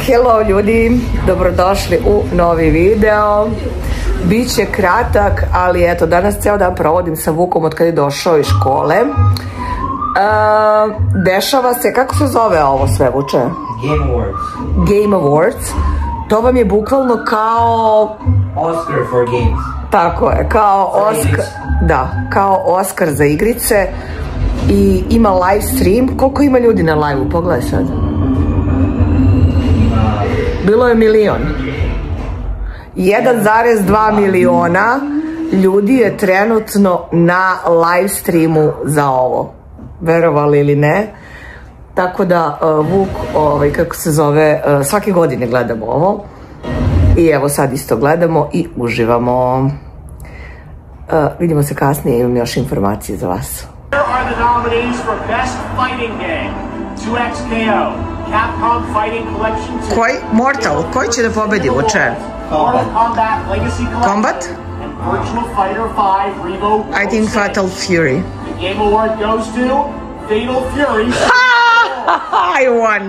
Hello ljudi, dobrodošli u novi video. Biće kratak, ali eto, danas ceo dan provodim sa Vukom od kada je došao iz škole. Dešava se, kako se zove ovo sve, Vuče? Game Awards. Game Awards. To vam je bukvalno kao... Oscar for games. Tako je, kao Oscar... Da, kao Oscar za igrice. I ima live stream. Koliko ima ljudi na live-u? Pogledaj sad. Bilo je 1 milion. 1,2 miliona ljudi je trenutno na live streamu za ovo. Verovali ili ne. Tako da Vuk, kako se zove, svake godine gledamo ovo. I evo sad isto gledamo i uživamo. Vidimo se kasnije, imam još informacije za vas. Here are the nominees for Best Fighting Game. 2XKO, Capcom Fighting Collection 2. Koji? Mortal? Koji će da pobedi, Vuče? Mortal Kombat Legacy Collection. Combat? And Virtual Fighter 5 Revo. I think Fatal Fury. The Game Award goes to Fatal Fury. I won.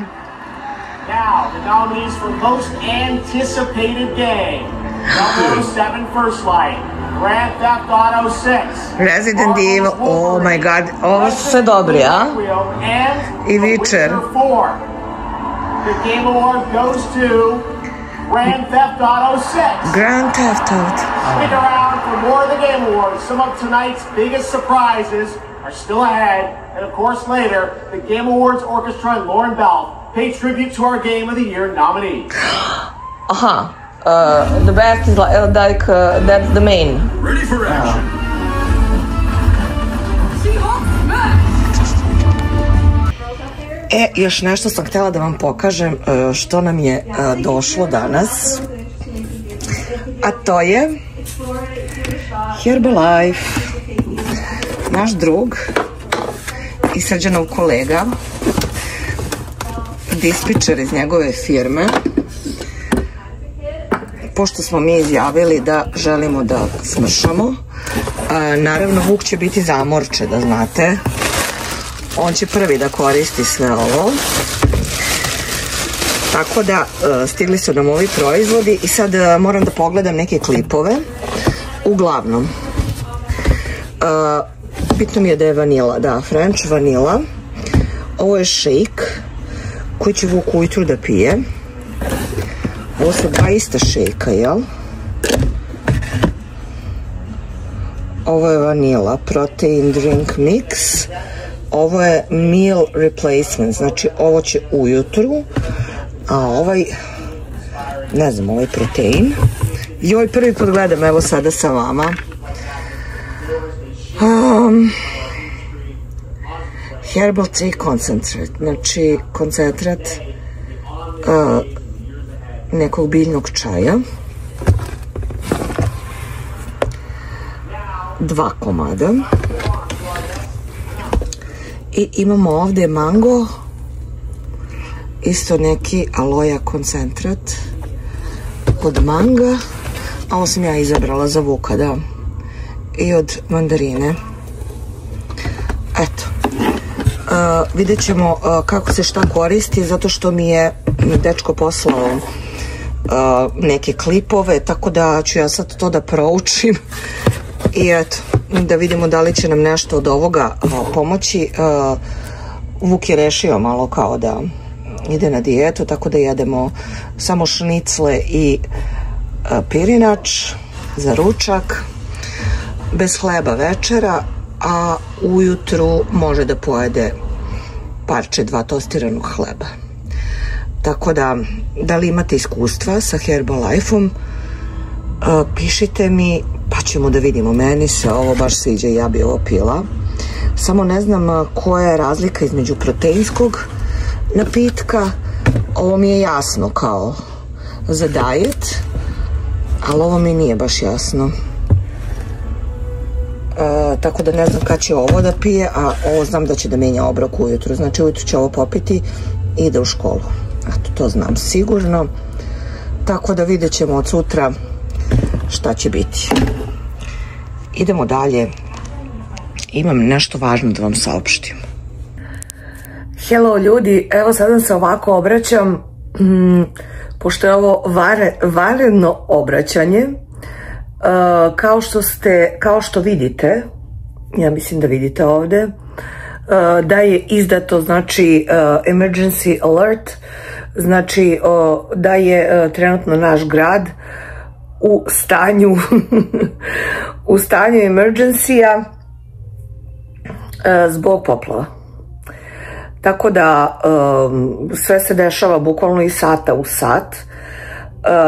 Now, the nominees for Most Anticipated Game. 007 First Light. Grand Theft Auto 6. Resident Evil, oh my god, ovo su sve dobri, a? I Witcher. The Game Award goes to Grand Theft Auto 6. Grand Theft Auto. Stick around for more of the Game Awards. Some of tonight's biggest surprises are still ahead. And of course later, the Game Awards Orchestra and Lauren Bell pay tribute to our Game of the Year nominees. Aha. The best is like that's the main. Ready for action. Još nešto sam htjela da vam pokažem što nam je došlo danas. A to je Herbalife. Naš drug i Srđanov kolega, dispečer iz njegove firme. Pošto smo mi izjavili da želimo da smršamo, naravno Vuk će biti zamorče, da znate. On će prvi da koristi sve ovo. Tako da stigli su nam ovi proizvodi i sad moram da pogledam neke klipove. Uglavnom, bitno mi je da je vanila, da, French vanila. Ovo je shake koji će Vuk ujutru da pije. Ovo su dva ista šejka, jel? Ovo je vanila, protein drink mix. Ovo je meal replacement, znači ovo će ujutru. A ovaj, ne znam, ovaj protein. Joj, prvi put gledam, evo sada sa vama. Herbal tea concentrate, znači koncentrat nekog biljnog čaja. 2 komada. I imamo ovdje mango, isto neki aloja koncentrat od manga, a ovo sam ja izabrala za Vuka, da, i od mandarine. Eto, vidjet ćemo kako se šta koristi, zato što mi je dečko poslao neke klipove, tako da ću ja sad to da proučim i eto, da vidimo da li će nam nešto od ovoga pomoći. Vuk je rešio malo kao da ide na dijetu, tako da jedemo samo šnicle i pirinač za ručak, bez hleba večera, a ujutru može da pojede parče 2 tostiranog hleba. Tako da li imate iskustva sa Herbalifeom, pišite mi, pa ćemo da vidimo. Meni se ovo baš sviđa i ja bi ovo pila. Samo ne znam koja je razlika između proteinskog napitka. Ovo mi je jasno kao za diet, ali ovo mi nije baš jasno. Tako da ne znam kad će ovo da pije, a ovo znam da će da menja obrok ujutru. Znači ujutru će ovo popiti i ide u školu. Eto, to znam sigurno. Tako da vidjet ćemo od sutra šta će biti. Idemo dalje. Imam nešto važno da vam saopštim. Hello ljudi, evo sada se ovako obraćam pošto je ovo vanredno obraćanje, kao što vidite, ja mislim da vidite ovde, da je izdato, znači, emergency alert, znači da je trenutno naš grad u stanju emergencija zbog poplava. Tako da sve se dešava bukvalno iz sata u sat.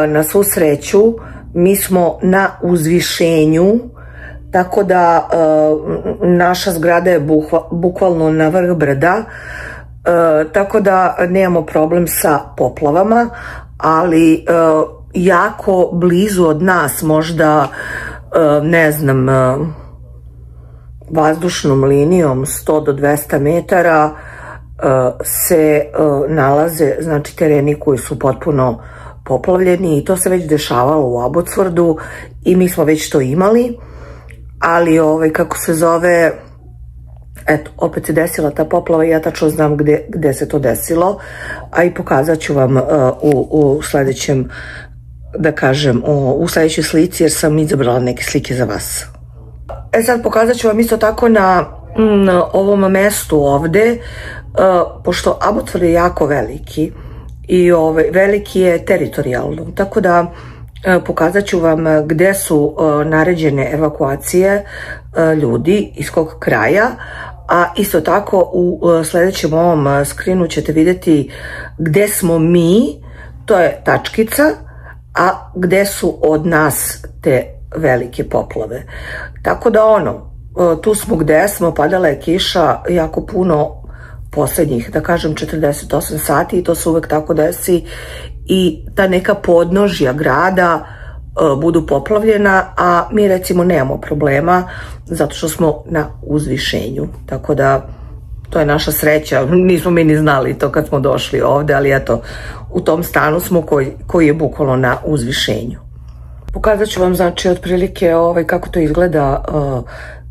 Na svu sreću mi smo na uzvišenju, tako da naša zgrada je bukvalno na vrh brda, tako da nemamo problem sa poplavama, ali jako blizu od nas, možda, ne znam, vazdušnom linijom 100 do 200 metara se nalaze, znači, tereni koji su potpuno poplavljeni i to se već dešavalo u Abbotsfordu i mi smo već to imali, ali kako se zove, eto, opet se desila ta poplava i ja tačno znam gde se to desilo, a i pokazat ću vam u sledećem, da kažem, u sledećoj slici, jer sam izabrala neke slike za vas. Sad pokazat ću vam isto tako na ovom mestu ovde, pošto Abbotsford je jako veliki i veliki je teritorijalno, tako da pokazat ću vam gde su naređene evakuacije ljudi iz kog kraja, a isto tako u sledećem ovom skrinu ćete vidjeti gde smo mi, to je tačkica, a gde su od nas te velike poplave. Tako da tu smo gde smo, padala je kiša jako puno poslednjih, da kažem, 48 sati i to se uvek tako desi i ta neka podnožja grada budu poplavljena, a mi recimo nemamo problema zato što smo na uzvišenju, tako da to je naša sreća, nismo mi ni znali to kad smo došli ovde, ali eto, u tom stanu smo koji je bukvalno na uzvišenju. Pokazat ću vam, znači, otprilike kako to izgleda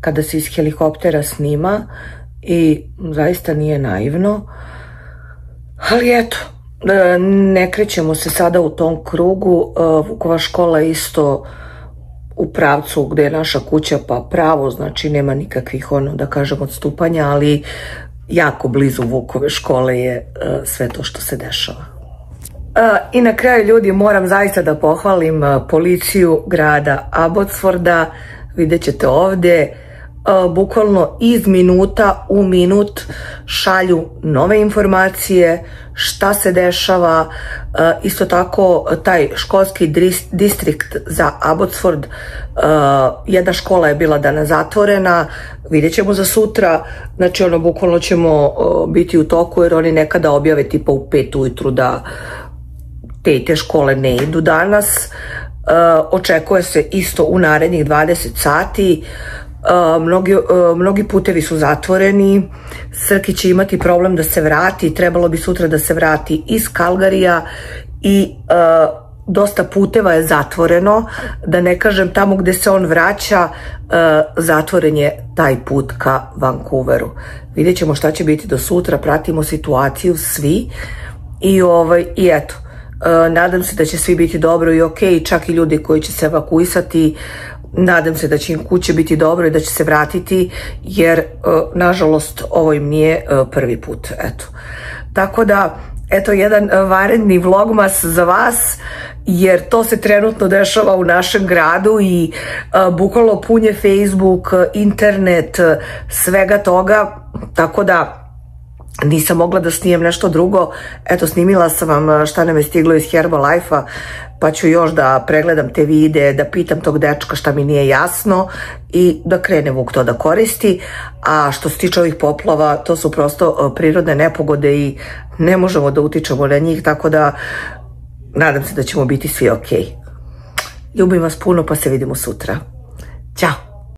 kada se iz helikoptera snima i zaista nije naivno, ali eto, ne krećemo se sada u tom krugu. Vukova škola je isto u pravcu gde je naša kuća, pa pravo, znači nema nikakvih, da kažem, odstupanja, ali jako blizu Vukove škole je sve to što se dešava. I na kraju, ljudi, moram zaista da pohvalim policiju grada Abbotsforda. Vidjet ćete ovde, bukvalno iz minuta u minut šalju nove informacije, šta se dešava. Isto tako, taj školski distrikt za Abbotsford, jedna škola je bila danas zatvorena, vidjet ćemo za sutra, znači bukvalno ćemo biti u toku, jer oni nekada objave tipa u 5 ujutru da te škole ne idu danas. Očekuje se isto u narednih 20 sati. Mnogi putevi su zatvoreni. Srki će imati problem da se vrati, trebalo bi sutra da se vrati iz Calgaryja i dosta puteva je zatvoreno, da ne kažem tamo gde se on vraća, zatvoren je taj put ka Vancouveru. Vidjet ćemo šta će biti do sutra, pratimo situaciju svi i eto, nadam se da će svi biti dobro i okej, čak i ljudi koji će se evakuisati, nadam se da će im kuće biti dobro i da će se vratiti, jer nažalost ovo im nije prvi put, eto. Tako da, eto, jedan vanredni vlogmas za vas, jer to se trenutno dešava u našem gradu i bukvalno pun je Facebook, internet, svega toga, tako da nisam mogla da snijem nešto drugo. Eto, snimila sam vam šta nam je stiglo iz Herbalife-a, pa ću još da pregledam te videe, da pitam tog dečka šta mi nije jasno i da krene Vuk to da koristi. A što se tiče ovih poplava, to su prosto prirodne nepogode i ne možemo da utičemo na njih, tako da nadam se da ćemo biti svi okej. Ljubim vas puno, pa se vidimo sutra. Ćao!